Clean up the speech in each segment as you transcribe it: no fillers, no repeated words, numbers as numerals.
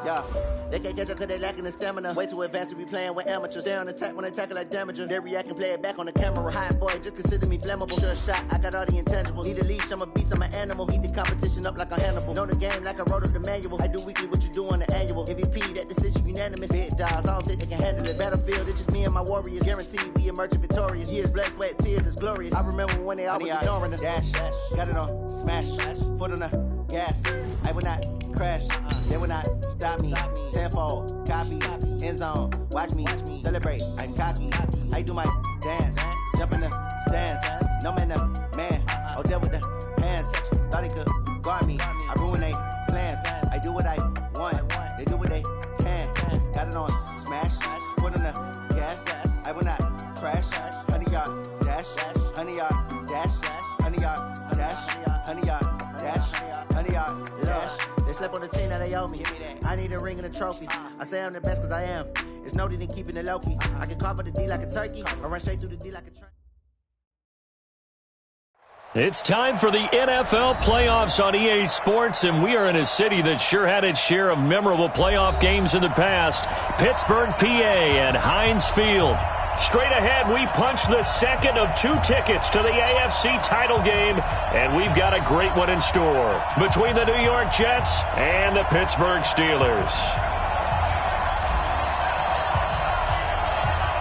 Yeah. They can't catch up cause they lacking the stamina. Way too advanced to be playing with amateurs. Stay on attack when they tackle like damager. They react and play it back on the camera. Hot boy, just consider me flammable. Sure shot, I got all the intangibles. Need a leash, I'm a beast, I'm an animal. Eat the competition up like a Hannibal. Know the game like I wrote up the manual. I do weekly what you do on the annual. MVP, that decision unanimous. Big dogs, I don't think they can handle it. Battlefield, it's just me and my warriors. Guaranteed we emerging victorious. Years, blood, sweat, tears, it's glorious. I remember when they always ignoring us. Dash, got it on, smash, foot on the gas. I will not crash, they will not stop me. Tenfold, copy, end zone, watch me celebrate. I'm cocky, I do my dance, jump in the stands. No man, the man, oh, there with the hands. Thought he could guard me, I ruin they plans. I do what I want, they do what they can. Got it on smash, foot on the gas. I will not crash, 100 yard dash, 100 yard dash, 100 yard dash, 100 yard dash, 100 yard dash. They slept on the team that they owe me. I need a ring and a trophy. I say I'm the best cause I am. It's no need in keeping it low-key. I can carve up the D like a turkey or run straight through the D like a train. It's time for the NFL playoffs on EA Sports, and we are in a city that sure had its share of memorable playoff games in the past. Pittsburgh, PA, and Heinz Field. Straight ahead, we punch the second of 2 tickets to the AFC title game, and we've got a great one in store between the New York Jets and the Pittsburgh Steelers.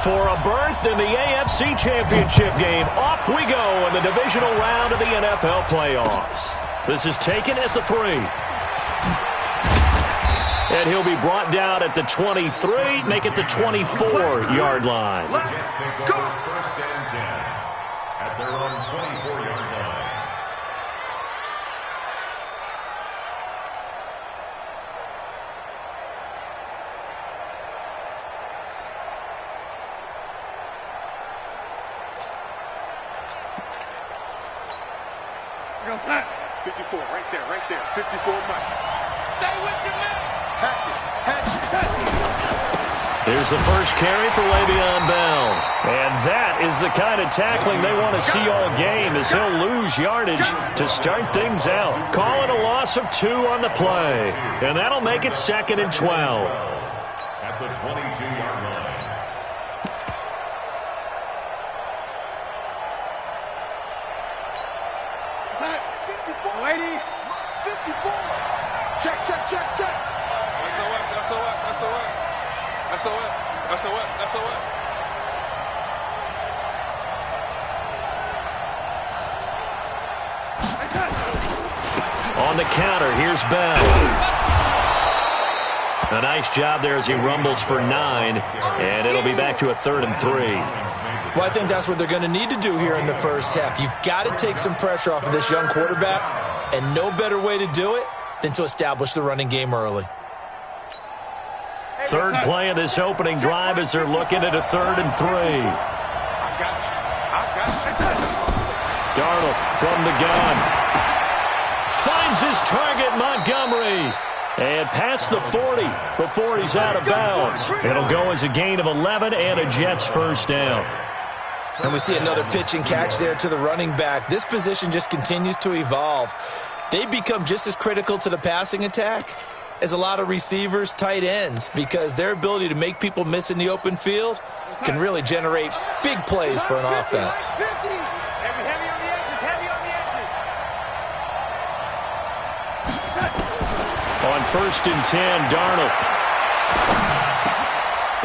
For a berth in the AFC Championship game, off we go in the divisional round of the NFL playoffs. This is taken at the 3. And he'll be brought down at the 23, make it the 24-yard line. Let's go! First and 10 at their own 24-yard line. We're going to set. 54, right there. 54, Mike. Stay with your man. Here's the first carry for Le'Veon Bell. And that is the kind of tackling they want to see all game, as he'll lose yardage to start things out. Calling a loss of 2 on the play. And that'll make it 2nd and 12. At the 22-yard line. Lady. 54. Check. SOS. On the counter, here's Bell. A nice job there as he rumbles for 9, and it'll be back to a 3rd and 3. Well, I think that's what they're going to need to do here in the first half. You've got to take some pressure off of this young quarterback, and no better way to do it than to establish the running game early. Third play of this opening drive as they're looking at a 3rd and 3. I got you. Darnold from the gun. Finds his target, Montgomery. And past the 40 before he's out of bounds. It'll go as a gain of 11 and a Jets first down. And we see another pitch and catch there to the running back. This position just continues to evolve. They become just as critical to the passing attack as a lot of receivers, tight ends, because their ability to make people miss in the open field can really generate big plays for an offense. Heavy on the edges. On 1st and 10, Darnold.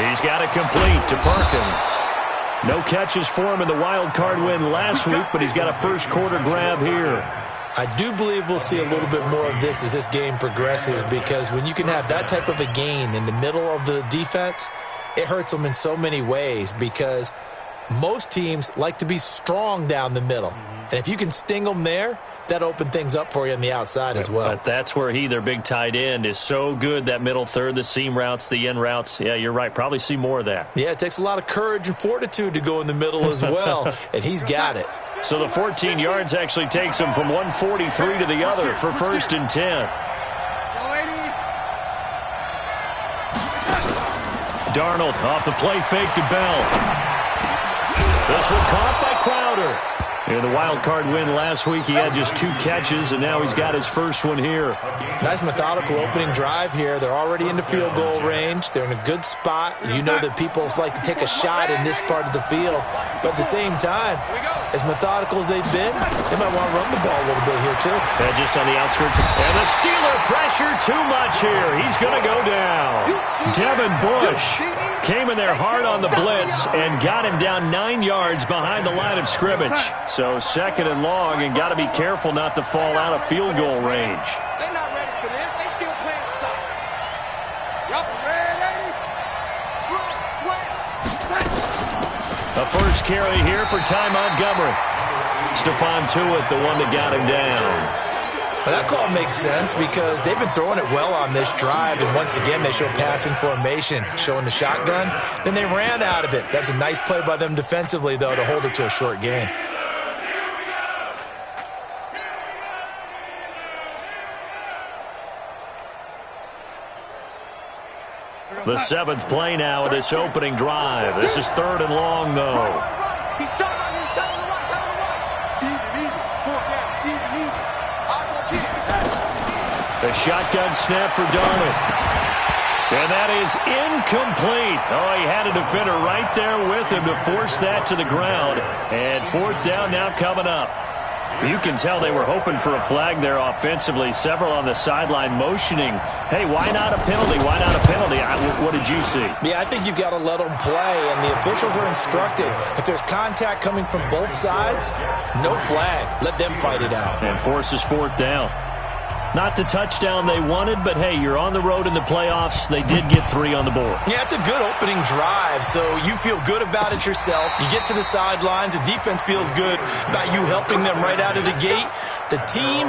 He's got it complete to Perkins. No catches for him in the wild card win last week, but he's got a first quarter grab here. I do believe we'll see a little bit more of this as this game progresses, because when you can have that type of a gain in the middle of the defense, it hurts them in so many ways, because most teams like to be strong down the middle. And if you can sting them there, that opens things up for you on the outside as well. But that's where their big tight end, is so good, that middle third, the seam routes, the in routes. Yeah, you're right. Probably see more of that. Yeah, it takes a lot of courage and fortitude to go in the middle as well, and he's got it. So the 14 yards actually takes him from 143 to the other for 1st and 10. Darnold off the play fake to Bell. This one caught by Crowder. In the wild card win last week, he had just 2 catches, and now he's got his first one here. Nice methodical opening drive here. They're already into field goal range. They're in a good spot. You know that people like to take a shot in this part of the field. But at the same time, as methodical as they've been, they might want to run the ball a little bit here, too. And just on the outskirts. And the Steeler pressure too much here. He's going to go down. Devin Bush came in there hard on the blitz and got him down 9 yards behind the line of scrimmage. So 2nd and long, and got to be careful not to fall out of field goal range. They're not ready for this. They still playing soccer. Yup, ready. A first carry here for Ty Montgomery. Stephon Tuitt, the one that got him down. Well, that call makes sense because they've been throwing it well on this drive, and once again they show passing formation, showing the shotgun. Then they ran out of it. That's a nice play by them defensively, though, to hold it to a short gain. The 7th play now of this opening drive. This is 3rd and long, though. The shotgun snap for Darnold. And that is incomplete. Oh, he had a defender right there with him to force that to the ground. And 4th down now coming up. You can tell they were hoping for a flag there offensively. Several on the sideline motioning, hey, why not a penalty? Why not a penalty? What did you see? Yeah, I think you've got to let them play, and the officials are instructed. If there's contact coming from both sides, no flag. Let them fight it out. And forces 4th down. Not the touchdown they wanted, but, hey, you're on the road in the playoffs. They did get 3 on the board. Yeah, it's a good opening drive, so you feel good about it yourself. You get to the sidelines. The defense feels good about you helping them right out of the gate. The team,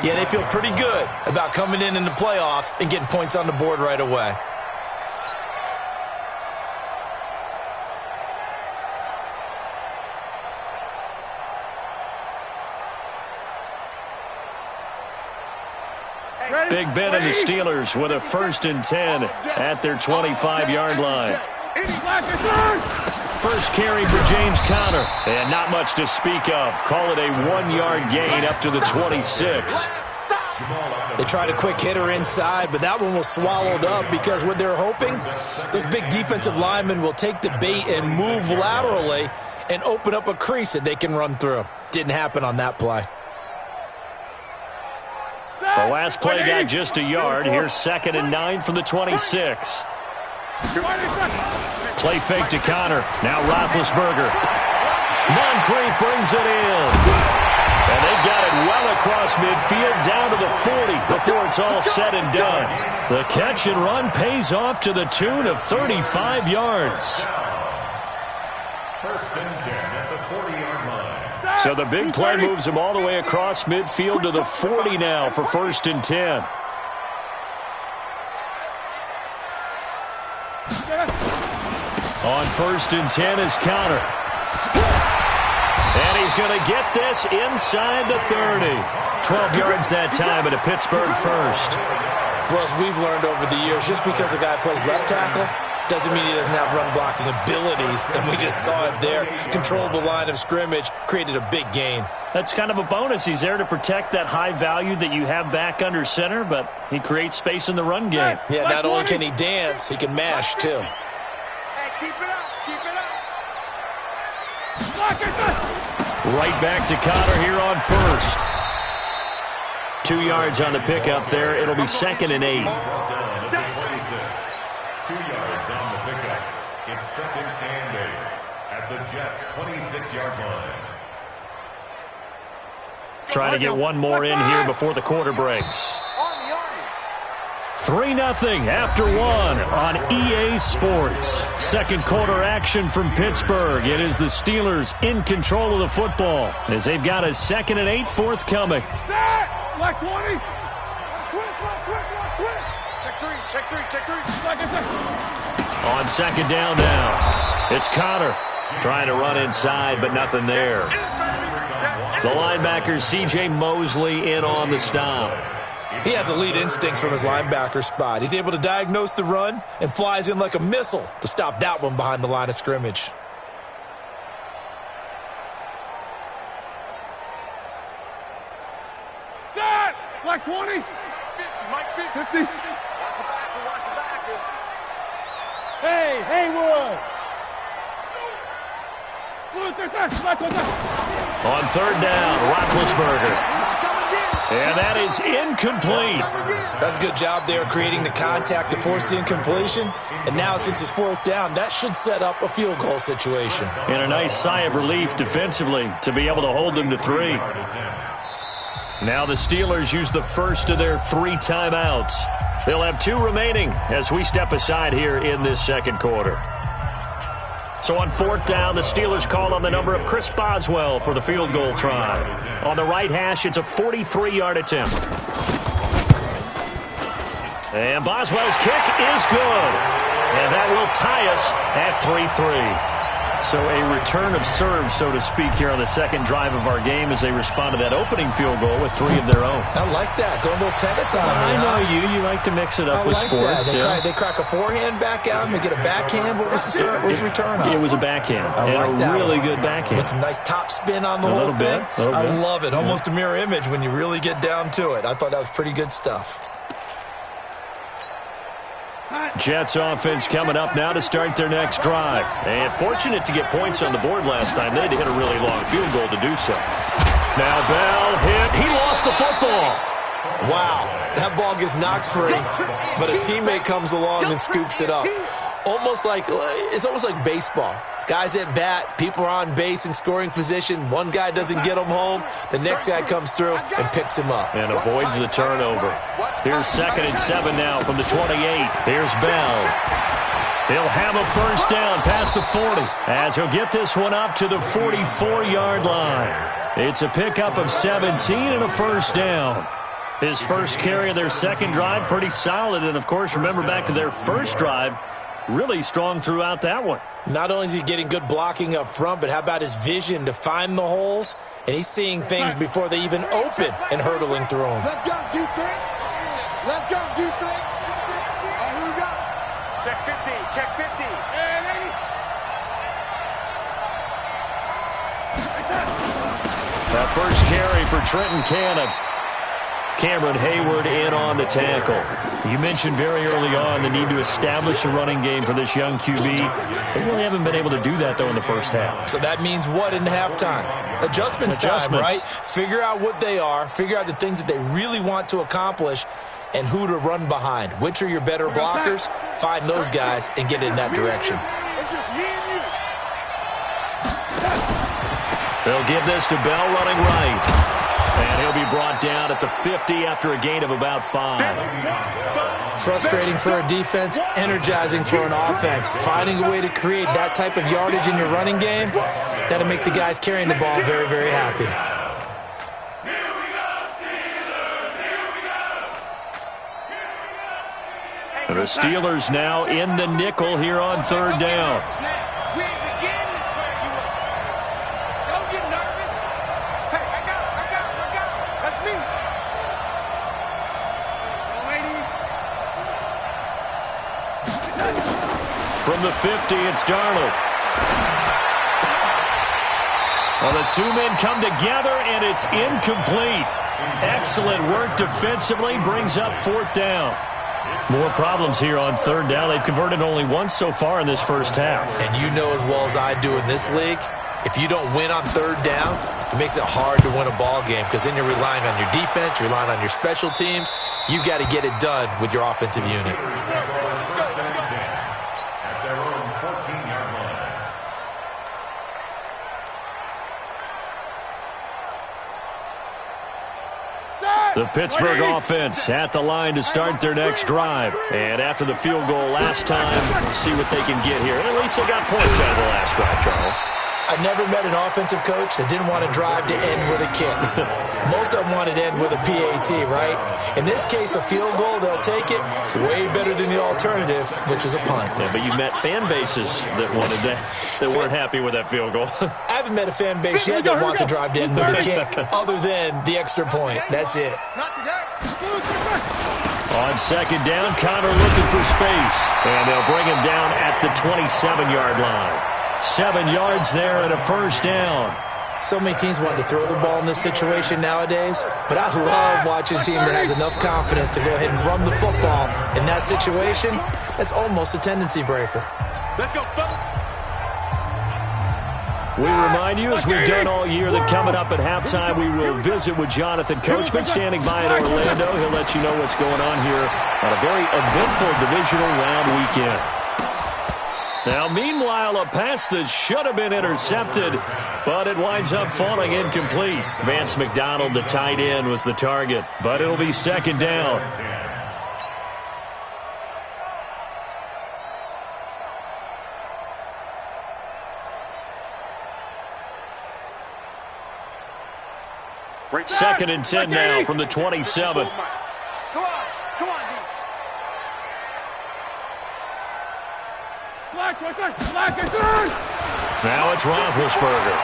yeah, they feel pretty good about coming in the playoffs and getting points on the board right away. Big Ben and the Steelers with a 1st and 10 at their 25-yard line. First carry for James Conner, and not much to speak of. Call it a 1-yard gain up to the 26. They tried a quick hitter inside, but that one was swallowed up because what they're hoping, those big defensive linemen will take the bait and move laterally and open up a crease that they can run through. Didn't happen on that play. The last play got just a yard. Here's 2nd and 9 from the 26. Play fake to Conner. Now Roethlisberger. Moncrief brings it in. And they've got it well across midfield down to the 40 before it's all said and done. The catch and run pays off to the tune of 35 yards. 1st and 10 at the 40-yard line. So the big play moves him all the way across midfield to the 40 now for 1st and 10. On 1st and 10 is Conner. And he's going to get this inside the 30. 12 yards that time at a Pittsburgh first. Well, as we've learned over the years, just because a guy plays left tackle doesn't mean he doesn't have run-blocking abilities, and we just saw it there. Controlled the line of scrimmage, created a big gain. That's kind of a bonus. He's there to protect that high value that you have back under center, but he creates space in the run game. Yeah, not only can he dance, he can mash, too. Hey, keep it up, keep it up. Right back to Conner here on 1st. 2 yards on the pickup there. It'll be 2nd and 8. 2 yards on the pickup. It's 2nd and 8 at the Jets' 26-yard line. Trying to get one more in here before the quarter breaks. 3-0 after 1 on EA Sports. Second quarter action from Pittsburgh. It is the Steelers in control of the football as they've got a 2nd and 8 forthcoming. Like 20. Check three. On 2nd down now, it's Conner trying to run inside, but nothing there. The linebacker, C.J. Mosley, in on the stop. He has elite instincts from his linebacker spot. He's able to diagnose the run and flies in like a missile to stop that one behind the line of scrimmage. 50. Watch the backer. Hey, Haywood. On third down, Roethlisberger. And that is incomplete. That's a good job there creating the contact to force the incompletion. And now since it's fourth down, that should set up a field goal situation. And a nice sigh of relief defensively to be able to hold them to 3. Now the Steelers use the first of their 3 timeouts. They'll have 2 remaining as we step aside here in this second quarter. So on fourth down, the Steelers call on the number of Chris Boswell for the field goal try. On the right hash, it's a 43-yard attempt. And Boswell's kick is good. And that will tie us at 3-3. So a return of serve, so to speak, here on the second drive of our game as they respond to that opening field goal with 3 of their own. I like that. Go a little tennis on me. I know you. You like to mix it up with sports. They crack a forehand back out and they get a backhand. What was the serve? What was the return on? It was a backhand. I like and a really good backhand. With some nice top spin on the whole thing. I love it. Almost a mirror image when you really get down to it. I thought that was pretty good stuff. Jets offense coming up now to start their next drive. And fortunate to get points on the board last time. They had to hit a really long field goal to do so. Now Bell hit. He lost the football. Wow. That ball gets knocked free, but a teammate comes along and scoops it up. It's almost like baseball. Guys at bat, people are on base in scoring position. One guy doesn't get him home. The next guy comes through and picks him up. And avoids the turnover. Here's 2nd and 7 now from the 28. Here's Bell. He'll have a first down past the 40 as he'll get this one up to the 44-yard line. It's a pickup of 17 and a first down. His first carry of their second drive, pretty solid. And, of course, remember back to their first drive, really strong throughout that one. Not only is he getting good blocking up front, but how about his vision to find the holes? And he's seeing things before they even open and hurdling through them. Let's go, defense. Let's go, defense. Here we go. Check 50. Check 50. And 80. That first carry for Trenton Cannon. Cameron Hayward in on the tackle. You mentioned very early on the need to establish a running game for this young QB. They really haven't been able to do that, though, in the first half. So that means what in halftime? Adjustments time, right? Figure out what they are. Figure out the things that they really want to accomplish and who to run behind. Which are your better blockers? Find those guys and get in that direction. It's just me and you. They'll give this to Bell running right. And he'll be brought down at the 50 after a gain of about 5. Frustrating for a defense, energizing for an offense. Finding a way to create that type of yardage in your running game, that'll make the guys carrying the ball very, very happy. The Steelers now in the nickel here on third down. From the 50, it's Darnold. Well, the 2 men come together, and it's incomplete. Excellent work defensively, brings up fourth down. More problems here on third down. They've converted only once so far in this first half. And you know as well as I do in this league, if you don't win on third down, it makes it hard to win a ball game because then you're relying on your defense, you're relying on your special teams. You've got to get it done with your offensive unit. The Pittsburgh offense at the line to start their next drive. And after the field goal last time, we'll see what they can get here. At least they got points out of the last drive, Charles. I never met an offensive coach that didn't want to drive to end with a kick. Most of them wanted to end with a PAT, right? In this case, a field goal, they'll take it. Way better than the alternative, which is a punt. Yeah, but you met fan bases that wanted that weren't happy with that field goal. I haven't met a fan base yet that wants to drive to end with a kick, other than the extra point. That's it. On second down, Connor looking for space. And they'll bring him down at the 27-yard line. 7 yards there and a first down. So many teams want to throw the ball in this situation nowadays, but I love watching a team that has enough confidence to go ahead and run the football. In that situation, that's almost a tendency breaker. Let's go, We remind you, as we've done all year, that coming up at halftime, we will visit with Jonathan Coachman standing by in Orlando. He'll let you know what's going on here on a very eventful divisional round weekend. Now, meanwhile, a pass that should have been intercepted, but it winds up falling incomplete. Vance McDonald, the tight end, was the target, but it'll be second down. Second and 10 now from the 27. Come on, D. Now it's Roethlisberger.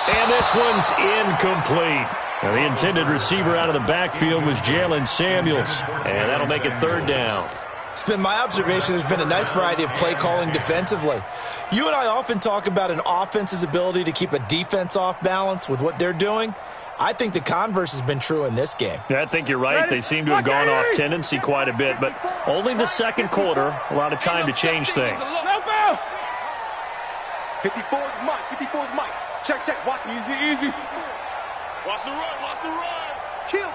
And this one's incomplete. Now, the intended receiver out of the backfield was Jalen Samuels, and that'll make it third down. It's been my observation there's been a nice variety of play calling defensively. You and I often talk about an offense's ability to keep a defense off balance with what they're doing. I think the converse has been true in this game. I think you're right. They seem to have gone off tendency quite a bit, but only the second quarter, a lot of time to change things. 54's Mike. 54's Mike. Check. Watch. Easy. Watch the run. Kill.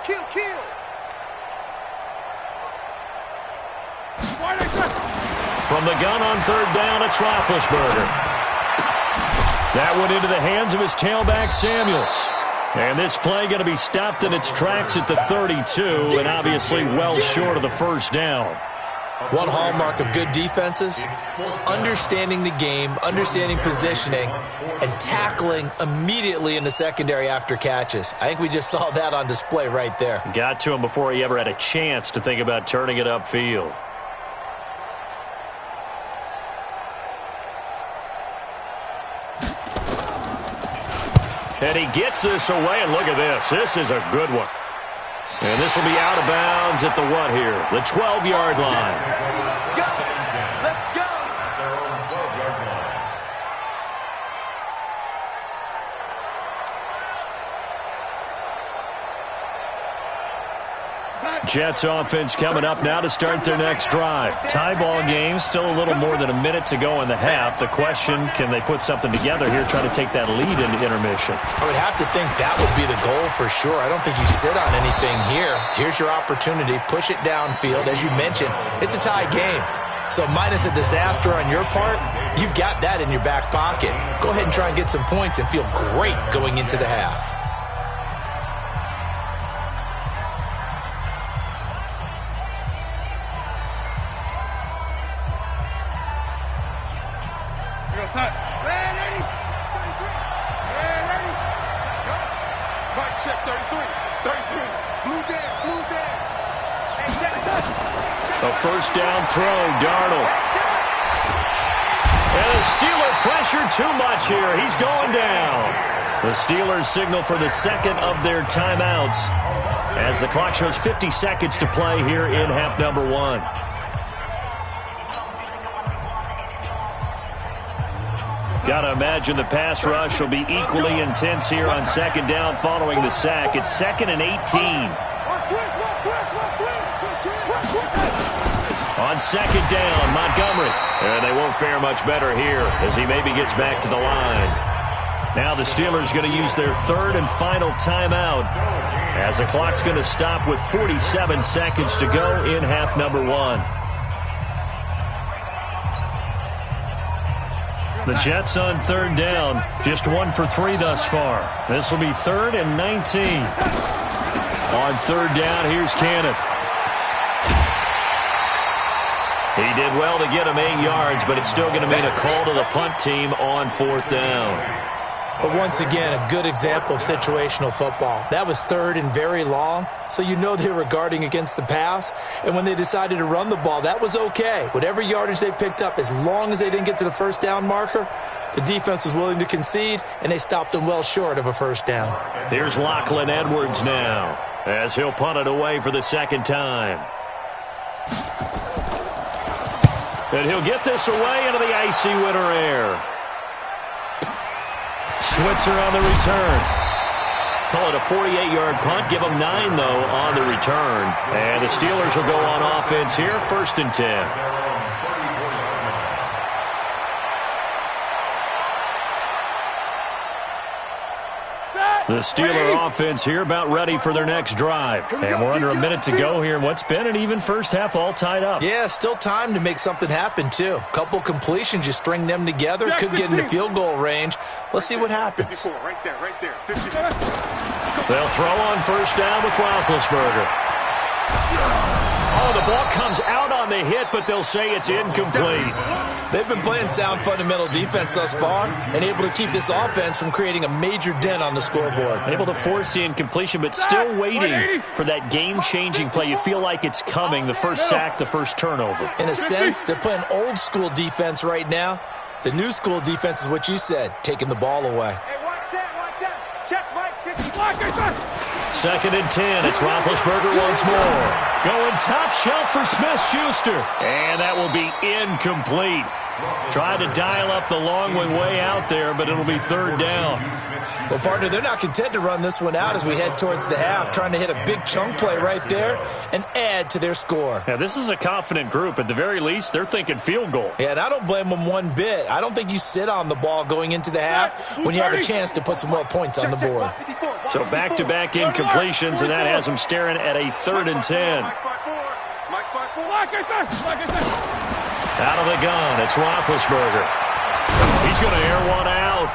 From the gun on third down, it's Roethlisberger. That went into the hands of his tailback, Samuels. And this play going to be stopped in its tracks at the 32, and obviously well short of the first down. One hallmark of good defenses is understanding the game, understanding positioning, and tackling immediately in the secondary after catches. I think we just saw that on display right there. Got to him before he ever had a chance to think about turning it upfield. And he gets this away, and look at this. This is a good one. And this will be out of bounds at the what here? The 12-yard line. Let's go. Jets offense coming up now to start their next drive. Tie ball game, still a little more than a minute to go in the half. The question, can they put something together here, try to take that lead into intermission? I would have to think that would be the goal for sure. I don't think you sit on anything here. Here's your opportunity. Push it downfield. As you mentioned, it's a tie game. So minus a disaster on your part, you've got that in your back pocket. Go ahead and try and get some points and feel great going into the half. A first down throw, Darnold. And the Steeler pressure too much here. He's going down. The Steelers signal for the second of their timeouts as the clock shows 50 seconds to play here in half number one. Got to imagine the pass rush will be equally intense here on second down following the sack. It's 2nd and 18. On second down, Montgomery. And they won't fare much better here as he maybe gets back to the line. Now the Steelers going to use their third and final timeout as the clock's going to stop with 47 seconds to go in half number one. The Jets on third down, just 1 for 3 thus far. This will be 3rd and 19. On third down, here's Cannon. He did well to get him 8 yards, but it's still going to mean a call to the punt team on 4th down. But once again, a good example of situational football. That was 3rd and very long, so you know they were guarding against the pass. And when they decided to run the ball, that was okay. Whatever yardage they picked up, as long as they didn't get to the first down marker, the defense was willing to concede, and they stopped them well short of a first down. Here's Lachlan Edwards now as he'll punt it away for the second time. And he'll get this away into the icy winter air. Switzer on the return. Call it a 48-yard punt. Give them 9, though, on the return. And the Steelers will go on offense here, 1st and 10. The Steeler offense here about ready for their next drive. And we're under a minute to go here in what's been an even first half, all tied up. Yeah, still time to make something happen, too. Couple completions, you string them together, could get into field goal range. Let's see what happens. 54, right there. 54. They'll throw on first down with Roethlisberger. Oh, the ball comes out on the hit, but they'll say it's incomplete. They've been playing sound fundamental defense thus far and able to keep this offense from creating a major dent on the scoreboard. Able to force the incompletion, but still waiting for that game-changing play. You feel like it's coming, the first sack, the first turnover. In a sense, they're playing old-school defense right now. The new school defense is what you said, taking the ball away. Hey, watch that. Check Mike, 50. Block it. 2nd and 10. It's Roethlisberger once more. Going top shelf for Smith-Schuster. And that will be incomplete. Tried to dial up the long way out there, but it'll be 3rd down. Well, partner, they're not content to run this one out as we head towards the half, trying to hit a big chunk play right there and add to their score. Now, this is a confident group. At the very least, they're thinking field goal. Yeah, and I don't blame them one bit. I don't think you sit on the ball going into the half when you have a chance to put some more points on the board. So back-to-back incompletions, and that has them staring at a 3rd and 10. Out of the gun, it's Roethlisberger. He's going to air one out.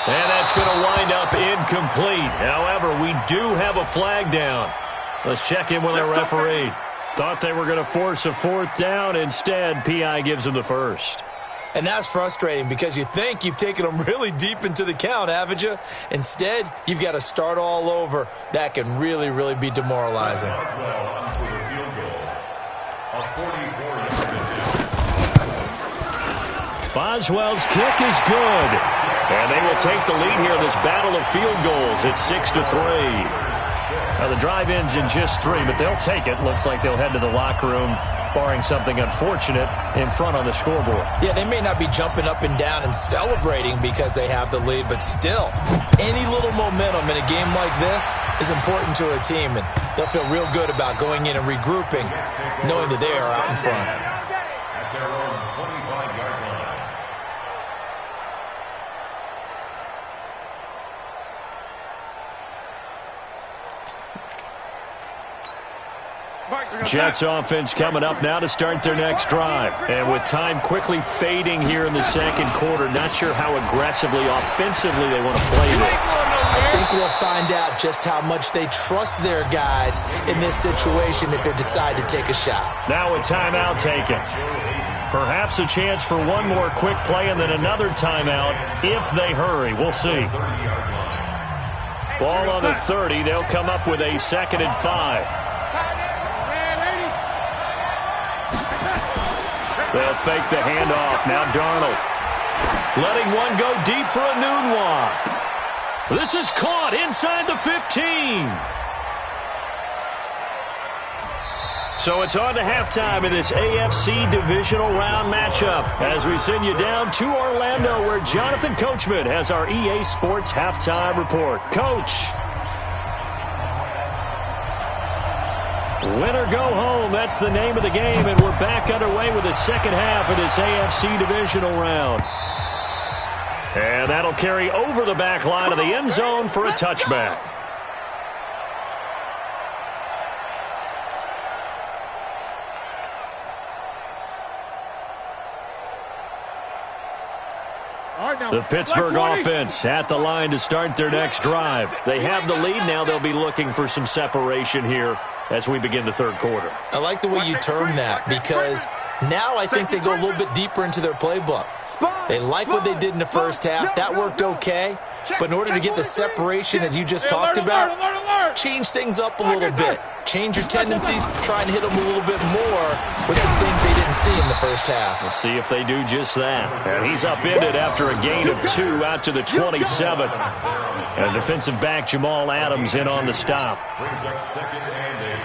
And that's going to wind up incomplete. However, we do have a flag down. Let's check in with our referee. Thought they were going to force a 4th down. Instead, PI gives them the first. And that's frustrating because you think you've taken them really deep into the count, haven't you? Instead, you've got to start all over. That can really, really be demoralizing. Boswell's kick is good. And they will take the lead here in this battle of field goals. It's 6-3. Now, the drive ends in just 3, but they'll take it. Looks like they'll head to the locker room, barring something unfortunate, in front on the scoreboard. Yeah, they may not be jumping up and down and celebrating because they have the lead, but still, any little momentum in a game like this is important to a team, and they'll feel real good about going in and regrouping, knowing that they are out in front. At their own 25-yard line. Jets offense coming up now to start their next drive. And with time quickly fading here in the second quarter, not sure how aggressively, offensively they want to play this. I think we'll find out just how much they trust their guys in this situation if they decide to take a shot. Now a timeout taken. Perhaps a chance for one more quick play and then another timeout if they hurry. We'll see. Ball on the 30. They'll come up with a 2nd and 5. They'll fake the handoff. Now Darnold. Letting one go deep for a Nunwa. This is caught inside the 15. So it's on to halftime in this AFC divisional round matchup as we send you down to Orlando where Jonathan Coachman has our EA Sports halftime report. Coach. Win or go home, that's the name of the game, and we're back underway with the second half of this AFC divisional round. And that'll carry over the back line of the end zone for a touchback. The Pittsburgh offense at the line to start their next drive. They have the lead. Now they'll be looking for some separation here as we begin the third quarter. I like the way you term that because now I think they go a little bit deeper into their playbook. They like what they did in the first half. That worked okay. But in order to get the separation that you just talked about, change things up a little bit. Change your tendencies, try and hit them a little bit more with some things they didn't see in the first half. We'll see if they do just that. And he's upended after a gain of 2 out to the 27. And defensive back Jamal Adams in on the stop. Brings up 2nd and 8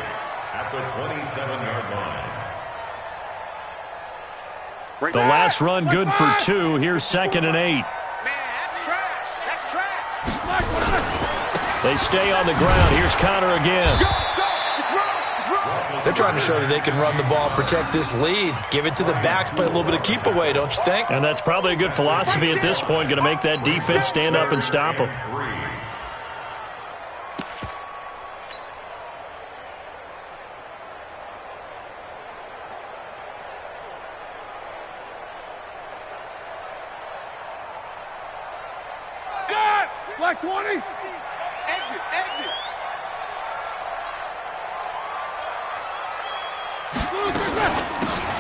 at the 27-yard line. The last run good for 2. Here's 2nd and 8. Man, that's trash. That's They stay on the ground. Here's Connor again. They're trying to show that they can run the ball, protect this lead. Give it to the backs, play a little bit of keep away, don't you think? And that's probably a good philosophy at this point. Going to make that defense stand up and stop them. Black 20. Exit.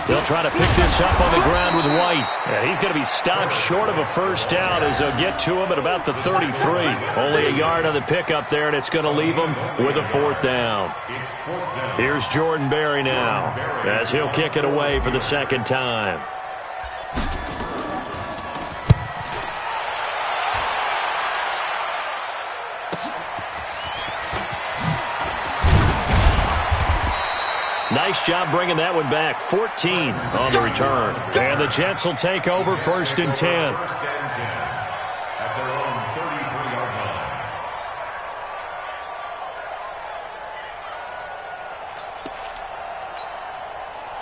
They'll try to pick this up on the ground with White. And he's going to be stopped short of a first down as they'll get to him at about the 33. Only a yard on the pickup there, and it's going to leave him with a 4th down. Here's Jordan Berry now as he'll kick it away for the 2nd time. Nice job bringing that one back. 14 on the return. And the Jets will take over 1st and 10. At their own 33-yard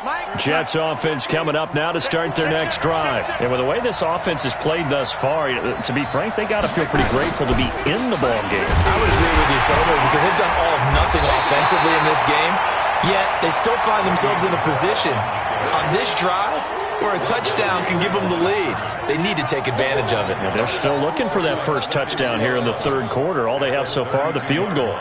line. Jets offense coming up now to start their next drive. And with the way this offense has played thus far, to be frank, they got to feel pretty grateful to be in the ball game. I would agree with you totally because they've done all of nothing offensively in this game. Yet, they still find themselves in a position on this drive where a touchdown can give them the lead. They need to take advantage of it. And they're still looking for that first touchdown here in the 3rd quarter. All they have so far, the field goal.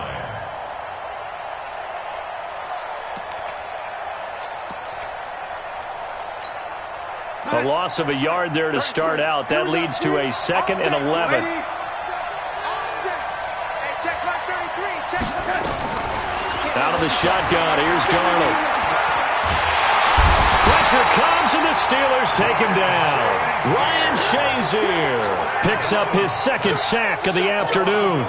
A loss of a yard there to start out. That leads to a 2nd and 11. Out of the shotgun, here's Darnold. Pressure comes, and the Steelers take him down. Ryan Shazier picks up his 2nd sack of the afternoon.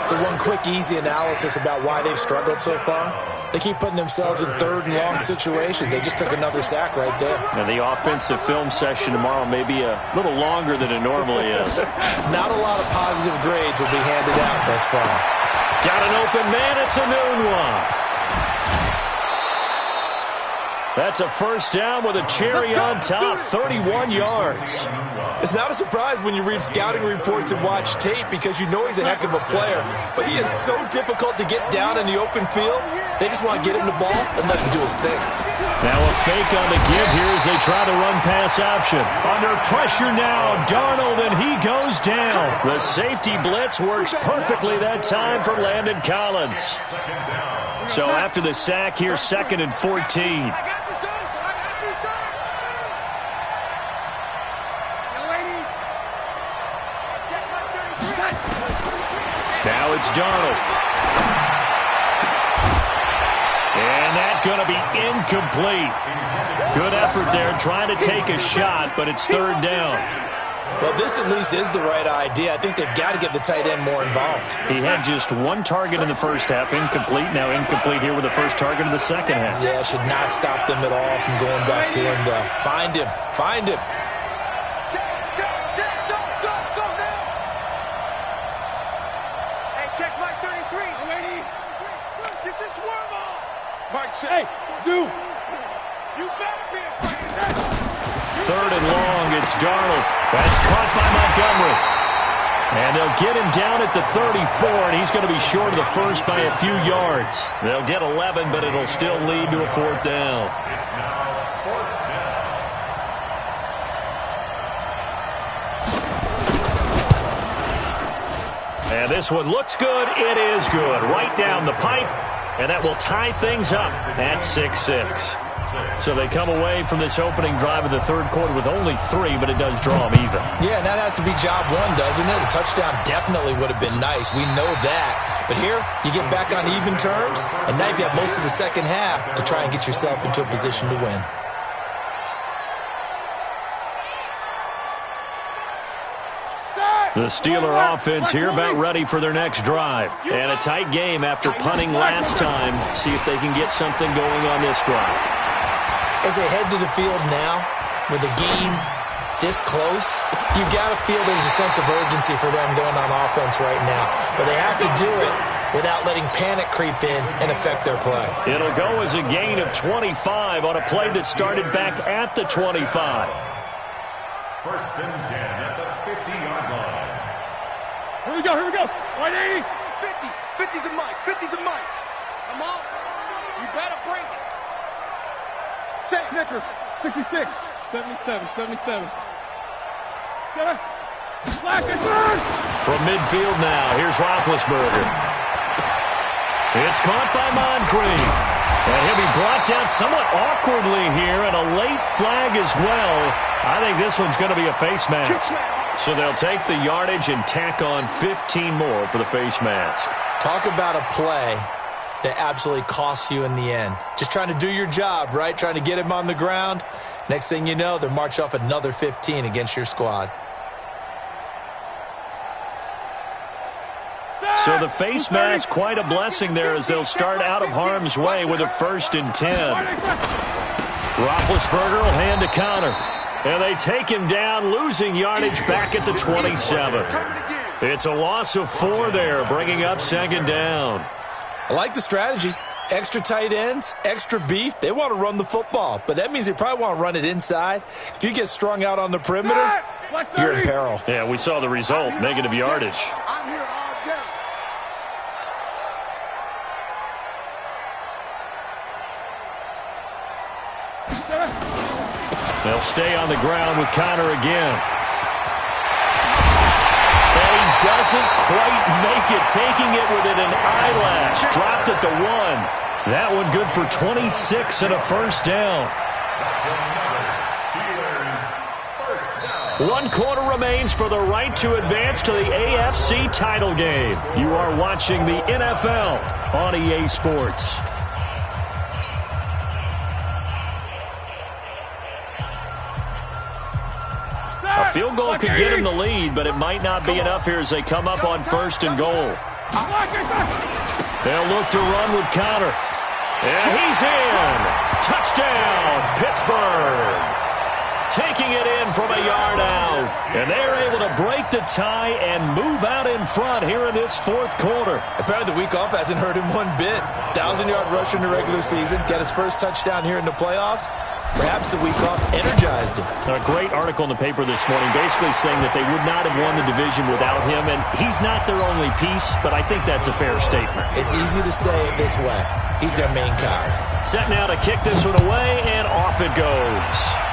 So one quick, easy analysis about why they've struggled so far. They keep putting themselves in 3rd and long situations. They just took another sack right there. And the offensive film session tomorrow may be a little longer than it normally is. Not a lot of positive grades will be handed out thus far. Got an open man. It's a noon one. That's a first down with a cherry on top, 31 yards. It's not a surprise when you read scouting reports and watch tape because you know he's a heck of a player. But he is so difficult to get down in the open field. They just want to get him the ball and let him do his thing. Now a fake on the give here as they try the run-pass option. Under pressure now, Darnold, and he goes down. The safety blitz works perfectly that time for Landon Collins. So after the sack, here's 2nd and 14. Now it's Darnold. And that's going to be incomplete. Good effort there trying to take a shot, but it's 3rd down. Well, this at least is the right idea. I think they've got to get the tight end more involved. He had just 1 target in the first half, incomplete. Now incomplete here with the first target in the second half. Yeah, should not stop them at all from going back to him. Find him. Find him. Hey, Zoo! You better be afraid of that! 3rd and long, it's Darnold. That's caught by Montgomery. And they'll get him down at the 34, and he's going to be short of the first by a few yards. They'll get 11, but it'll still lead to a 4th down. It's now 4th down. And this one looks good. It is good. Right down the pipe. And that will tie things up at 6-6. So they come away from this opening drive of the 3rd quarter with only 3, but it does draw them even. Yeah, and that has to be job 1, doesn't it? A touchdown definitely would have been nice. We know that. But here, you get back on even terms, and now you have most of the second half to try and get yourself into a position to win. The Steeler offense here about ready for their next drive. And a tight game after punting last time. See if they can get something going on this drive. As they head to the field now with a game this close, you got to feel there's a sense of urgency for them going on offense right now. But they have to do it without letting panic creep in and affect their play. It'll go as a gain of 25 on a play that started back at the 25. First and 10 at the 50-yard line. Here we go. 180. 50 to Mike. Come on. You better break it. Say Snickers. 66. 77. Black and burn. From midfield now, here's Roethlisberger. It's caught by Moncrief. And he'll be brought down somewhat awkwardly here, and a late flag as well. I think this one's going to be a face mask. So they'll take the yardage and tack on 15 more for the face mask. Talk about a play that absolutely costs you in the end. Just trying to do your job, right? Trying to get him on the ground. Next thing you know, they're marching off another 15 against your squad. So the face mask, quite a blessing there as they'll start out of harm's way with a 1st and 10. Roethlisberger will hand to counter. And they take him down, losing yardage back at the 27. It's a loss of 4 there, bringing up 2nd down. I like the strategy. Extra tight ends, extra beef. They want to run the football, but that means they probably want to run it inside. If you get strung out on the perimeter, you're in peril. Yeah, we saw the result, negative yardage. I'm here all day. They'll stay on the ground with Connor again. And he doesn't quite make it, taking it within an eyelash. Dropped at the 1. That one good for 26 and a 1st down. 1 quarter remains for the right to advance to the AFC title game. You are watching the NFL on EA Sports. A field goal could get him the lead, but it might not be enough here as they come up on 1st and goal. They'll look to run with Connor. And he's in. Touchdown, Pittsburgh. Taking it in from a yard out. And they're able to break the tie and move out in front here in this 4th quarter. Apparently the week off hasn't hurt him one bit. 1,000-yard rusher in the regular season. Got his first touchdown here in the playoffs. Perhaps the week off energized him. A great article in the paper this morning basically saying that they would not have won the division without him. And he's not their only piece, but I think that's a fair statement. It's easy to say it this way. He's their main guy. Set now to kick this one away, and off it goes.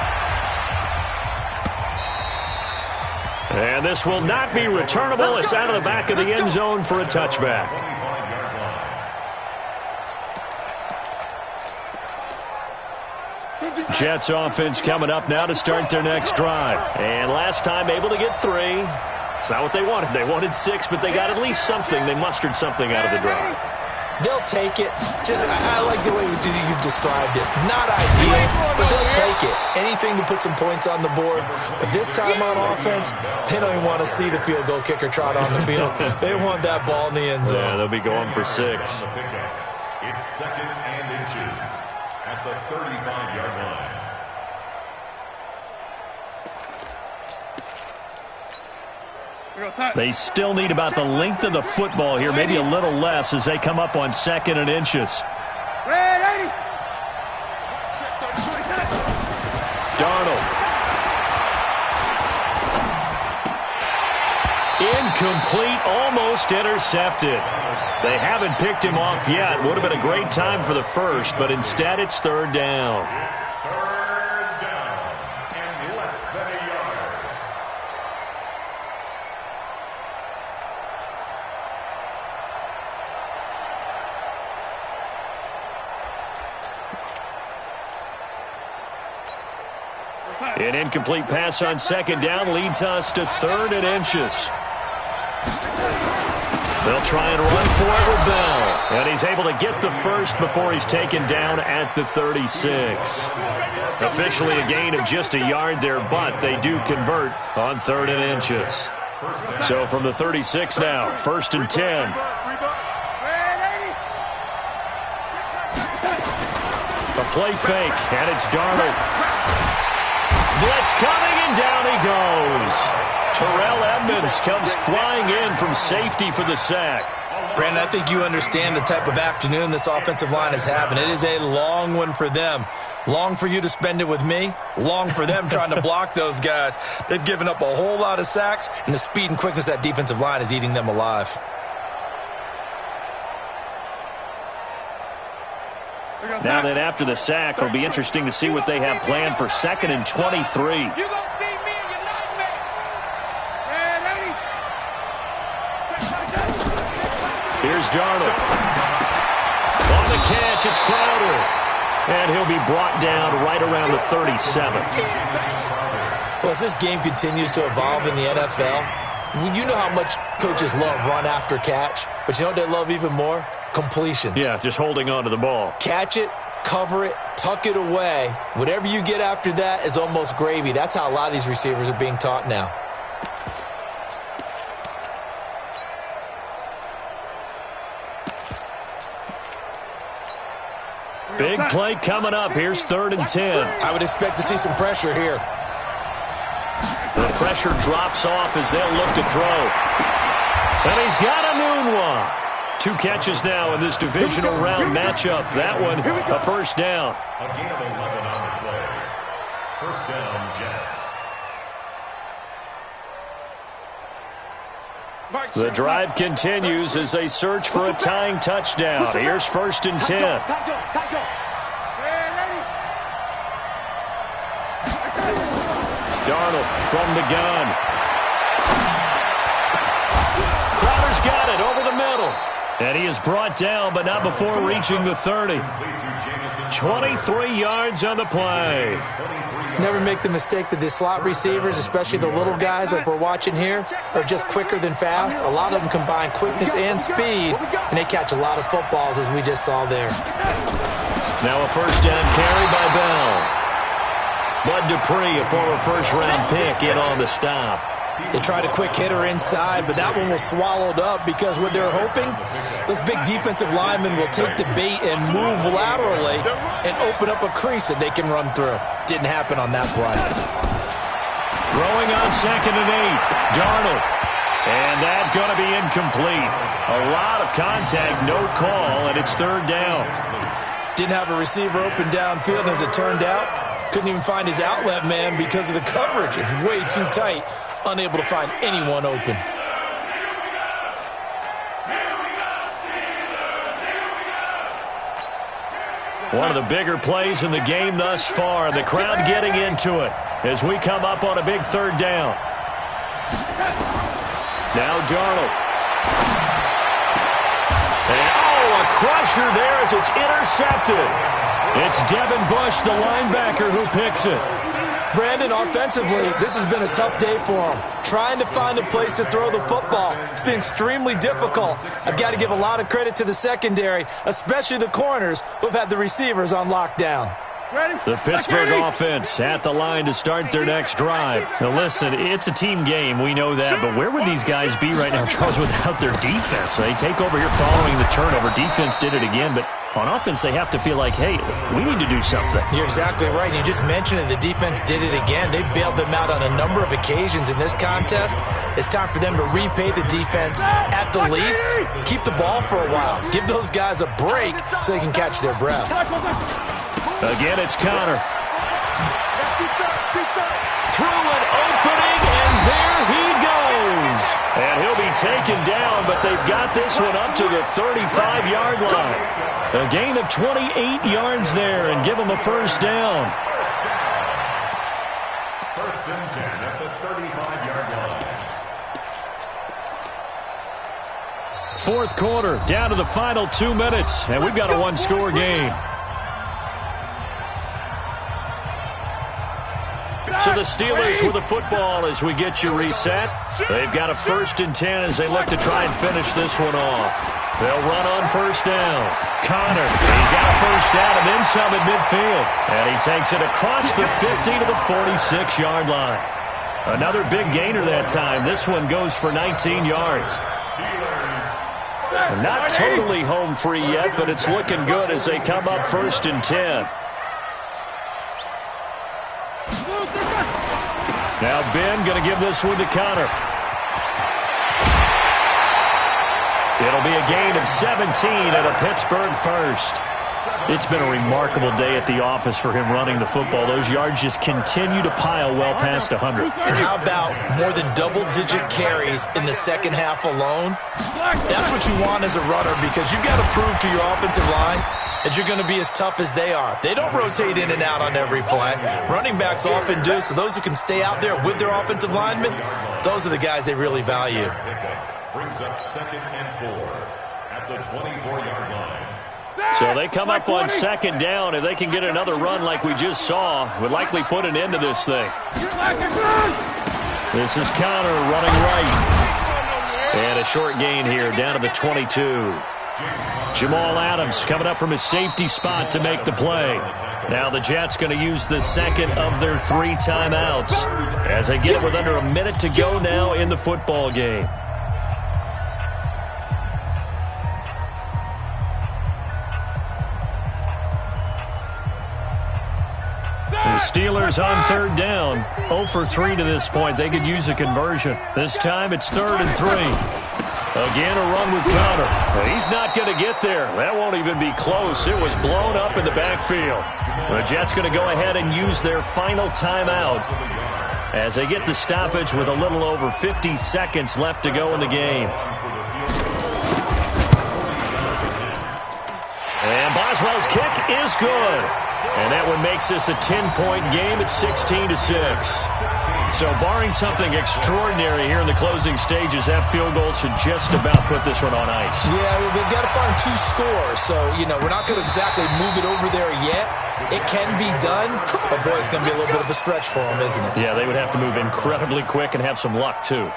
And this will not be returnable. It's out of the back of the end zone for a touchback. Jets offense coming up now to start their next drive. And last time able to get 3. It's not what they wanted. They wanted 6, but they got at least something. They mustered something out of the drive. They'll take it. I like the way you've described it. Not ideal, but they'll take it. Anything to put some points on the board. But this time on offense, they don't even want to see the field goal kicker trot on the field. They want that ball in the end zone. Yeah, they'll be going for 6. It's 2nd and inches at the 35-yard line. They still need about the length of the football here, maybe a little less as they come up on 2nd and inches. Darnold. Incomplete, almost intercepted. They haven't picked him off yet. Would have been a great time for the first, but instead it's 3rd down. An incomplete pass on 2nd down leads us to 3rd and inches. They'll try and run for it with Bell. And he's able to get the first before he's taken down at the 36. Officially a gain of just a yard there, but they do convert on 3rd and inches. So from the 36 now, 1st and 10. A play fake, and it's Darnold. Blitz coming, and down he goes. Terrell Edmonds comes flying in from safety for the sack. Brandon, I think you understand the type of afternoon this offensive line is having. It is a long one for them. Long for you to spend it with me. Long for them trying to block those guys. They've given up a whole lot of sacks, and the speed and quickness of that defensive line is eating them alive. Now then, after the sack, it'll be interesting to see what they have planned for 2nd and 23. Here's Darnold. On the catch, it's Crowder. And he'll be brought down right around the 37. Well, as this game continues to evolve in the NFL, you know how much coaches love run after catch, but you know what they love even more? Completions. Yeah, just holding on to the ball. Catch it, cover it, tuck it away. Whatever you get after that is almost gravy. That's how a lot of these receivers are being taught now. Big play coming up. Here's 3rd and 10. I would expect to see some pressure here. The pressure drops off as they'll look to throw. And he's got a noon one. 2 catches now in this divisional round matchup. That one, a first down. A gain of 11 on the play. First down, Jets. The drive continues as they search for a tying touchdown. Here's 1st and 10. Darnold from the gun. Crowder's got it over the middle. And he is brought down, but not before reaching the 30. 23 yards on the play. Never make the mistake that the slot receivers, especially the little guys like we're watching here, are just quicker than fast. A lot of them combine quickness and speed, and they catch a lot of footballs, as we just saw there. Now a first down carry by Bell. Bud Dupree, a former first-round pick, in on the stop. They tried a quick hitter inside, but that one was swallowed up because what they're hoping, those big defensive linemen will take the bait and move laterally and open up a crease that they can run through. Didn't happen on that play. Throwing on 2nd and 8. Darnold. And that's going to be incomplete. A lot of contact, no call, and it's 3rd down. Didn't have a receiver open downfield, and as it turned out, couldn't even find his outlet man because of the coverage. It's way too tight. Unable to find anyone open. One of the bigger plays in the game thus far. The crowd getting into it as we come up on a big 3rd down. Now Darnold. And a crusher there as it's intercepted. It's Devin Bush, the linebacker, who picks it. Brandon, offensively, this has been a tough day for him. Trying to find a place to throw the football. It's been extremely difficult. I've got to give a lot of credit to the secondary, especially the corners who've had the receivers on lockdown. The Pittsburgh offense at the line to start their next drive. Now listen, it's a team game, we know that, but where would these guys be right now, Charles, without their defense? They take over here following the turnover. Defense did it again, but on offense they have to feel like, hey, we need to do something. You're exactly right. You just mentioned it. The defense did it again. They bailed them out on a number of occasions in this contest. It's time for them to repay the defense at the least. Keep the ball for a while. Give those guys a break so they can catch their breath. Again, it's Connor. Through an opening, and there he goes. And he'll be taken down, but they've got this one up to the 35-yard line. A gain of 28 yards there, and give him a first down. First and 10 at the 35-yard line. Fourth quarter, down to the final 2 minutes, and we've got a one-score game. So the Steelers with the football as we get you reset. They've got a first and 10 as they look to try and finish this one off. They'll run on first down. Connor, he's got a first down and then some at midfield. And he takes it across the 50 to the 46-yard line. Another big gainer that time. This one goes for 19 yards. Not totally home free yet, but it's looking good as they come up first and 10. Now Ben going to give this one to Connor. It'll be a gain of 17 and a Pittsburgh first. It's been a remarkable day at the office for him running the football. Those yards just continue to pile well past 100. And how about more than double-digit carries in the second half alone? That's what you want as a runner, because you've got to prove to your offensive line that you're going to be as tough as they are. They don't rotate in and out on every play. Running backs often do, so those who can stay out there with their offensive linemen, those are the guys they really value. Brings up 2nd and 4 at the 24-yard line. So they come up on 2nd down. If they can get another run like we just saw, would likely put an end to this thing. This is Connor running right. And a short gain here down to the 22. Jamal Adams coming up from his safety spot to make the play. Now the Jets going to use the second of their 3 timeouts as they get it with under a minute to go now in the football game. The Steelers on 3rd down. 0 for 3 to this point. They could use a conversion. This time it's 3rd and 3. Again, a run with Connor. But he's not going to get there. That won't even be close. It was blown up in the backfield. The Jets going to go ahead and use their final timeout as they get the stoppage with a little over 50 seconds left to go in the game. And Boswell's kick is good. And that one makes this a 10-point game at 16-6. So barring something extraordinary here in the closing stages, that field goal should just about put this one on ice. Yeah, they've got to find 2 scores. So, we're not going to exactly move it over there yet. It can be done, but, boy, it's going to be a little bit of a stretch for them, isn't it? Yeah, they would have to move incredibly quick and have some luck, too.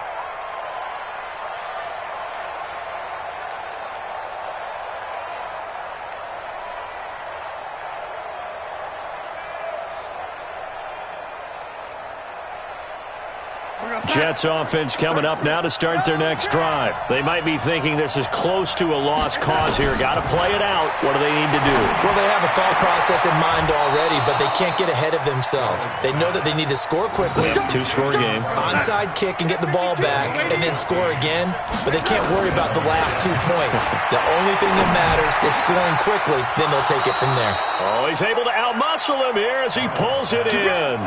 Jets offense coming up now to start their next drive. They might be thinking this is close to a lost cause here. Got to play it out. What do they need to do? Well, they have a thought process in mind already, but they can't get ahead of themselves. They know that they need to score quickly. 2-score game. Onside kick and get the ball back and then score again, but they can't worry about the last 2 points. The only thing that matters is scoring quickly, then they'll take it from there. Oh, he's able to outmuscle him here as he pulls it in.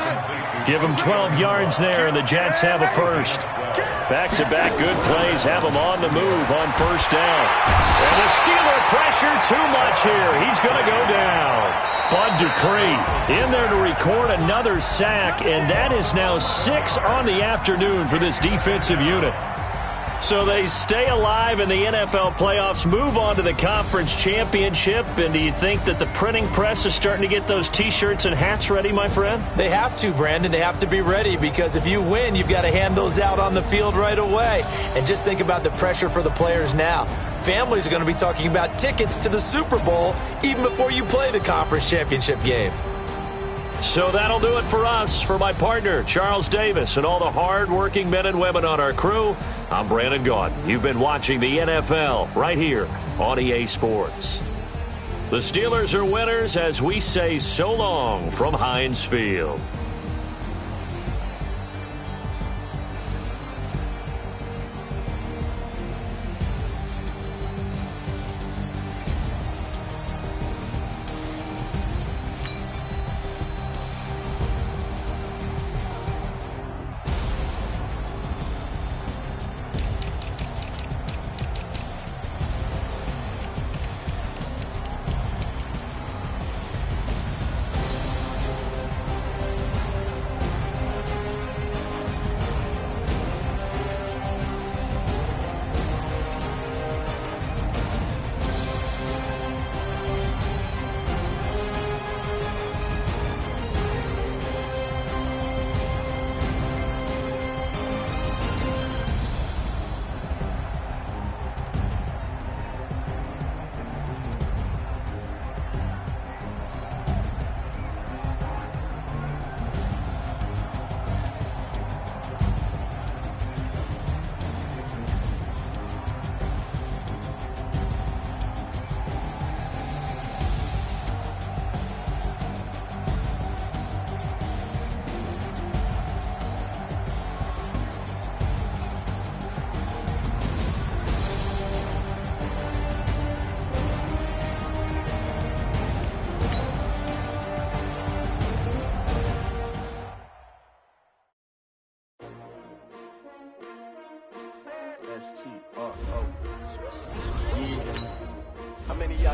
Give him 12 yards there, and the Jets have a first. Back-to-back good plays have him on the move on 1st down. And the Steeler pressure too much here. He's going to go down. Bud Dupree in there to record another sack, and that is now 6 on the afternoon for this defensive unit. So they stay alive in the NFL playoffs, move on to the conference championship, and do you think that the printing press is starting to get those T-shirts and hats ready, my friend? They have to, Brandon. They have to be ready, because if you win, you've got to hand those out on the field right away. And just think about the pressure for the players now. Families are going to be talking about tickets to the Super Bowl even before you play the conference championship game. So that'll do it for us. For my partner, Charles Davis, and all the hard-working men and women on our crew, I'm Brandon Gaudin. You've been watching the NFL right here on EA Sports. The Steelers are winners as we say so long from Heinz Field.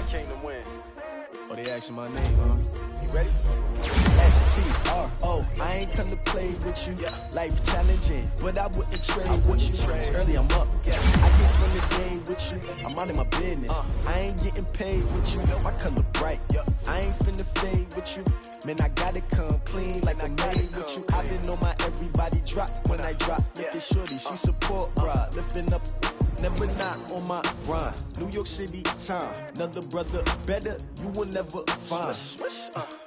came to win. Oh, they asking my name, huh? You ready? S-T-R-O. I ain't come to play with you. Life challenging, but I wouldn't trade with you. It's early, I'm up. I can't spend the day with you. I'm out of my business. I ain't getting paid with you. My color bright. I ain't finna fade with you. Man, I gotta come clean like I'm made with you. I've been on my everybody drop when I drop. Look at shorty, she support, bruh. Lifting up. Never not on my grind. New York City time. Another brother better, you will never find.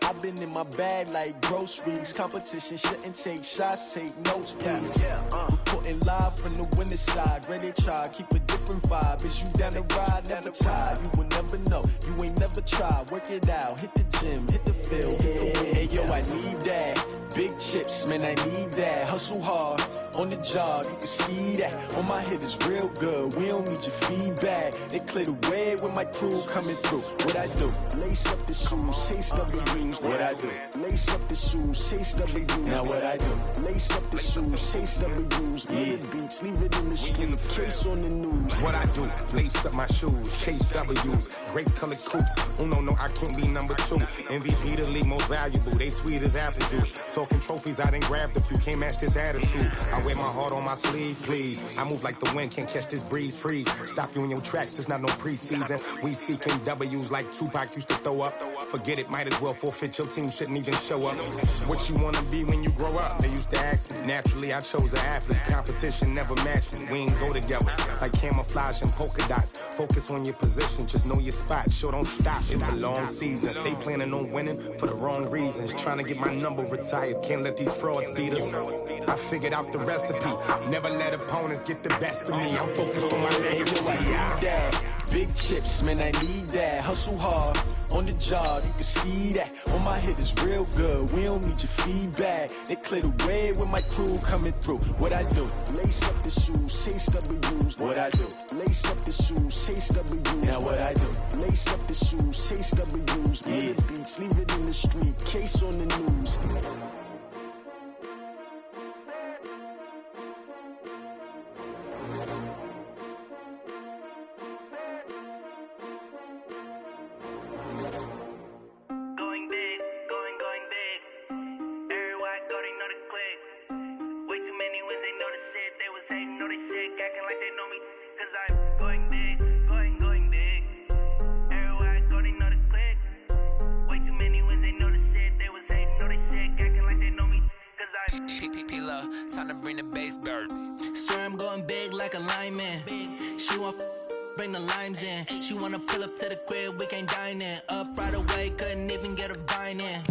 I've been in my bag like groceries. Competition shouldn't take shots, take notes, please. Reporting live from the winning side. Ready to try, keep a different vibe. Is you down the ride, never tired. You will never know, you ain't never tried. Work it out, hit the gym, hit the field, hit the wind. Hey yo, I need that. Big chips, man, I need that. Hustle hard, on the job, you can see that. On my head is real good, we don't need your feedback. They clear the way with my crew coming through. What I do? Lace up the shoes, chase W's. What I do? Lace up the shoes, chase W's. Now what I do? Lace up the shoes, chase W's. Murder beats, leave it in the street, case on the news. What I do? Lace up my shoes, chase W's. Great colored coops. Oh no, I can't be number 2. MVP the league most valuable. They sweet as apple juice. Talking trophies, I done grabbed a few. Can't match this attitude. I wear my heart on my sleeve, please. I move like the wind, can't catch this breeze, freeze. Stop you in your tracks, there's not no preseason. We seeking W's like Tupac used to throw up. Forget it, might as well forfeit. Your team shouldn't even show up. What you wanna be when you grow up? They used to ask me. Naturally, I chose an athlete. Competition never matched me. We ain't go together like camouflage and polka dots. Focus on your position, just know your spot. Sure, don't stop. It's a long season. They planning on winning for the wrong reasons. Trying to get my number retired. Can't let these frauds beat us. I figured out the recipe. Never let opponents get the best of me. I'm focused on my legacy. I need that. Big chips, man, I need that. Hustle hard, on the job, you can see that. On my head is real good, we don't need your feedback. They clear the way with my crew coming through. What I do? Lace up the shoes, chase W's. What I do? Lace up the shoes, chase W's. Now what I do? Lace up the shoes, chase W's. Murder beats, leave it in the street, case on the news. Time to bring the bass bird. Swear I'm going big like a lineman. She want bring the limes in. She wanna pull up to the crib, we can't dine in. Up right away, couldn't even get a vine in.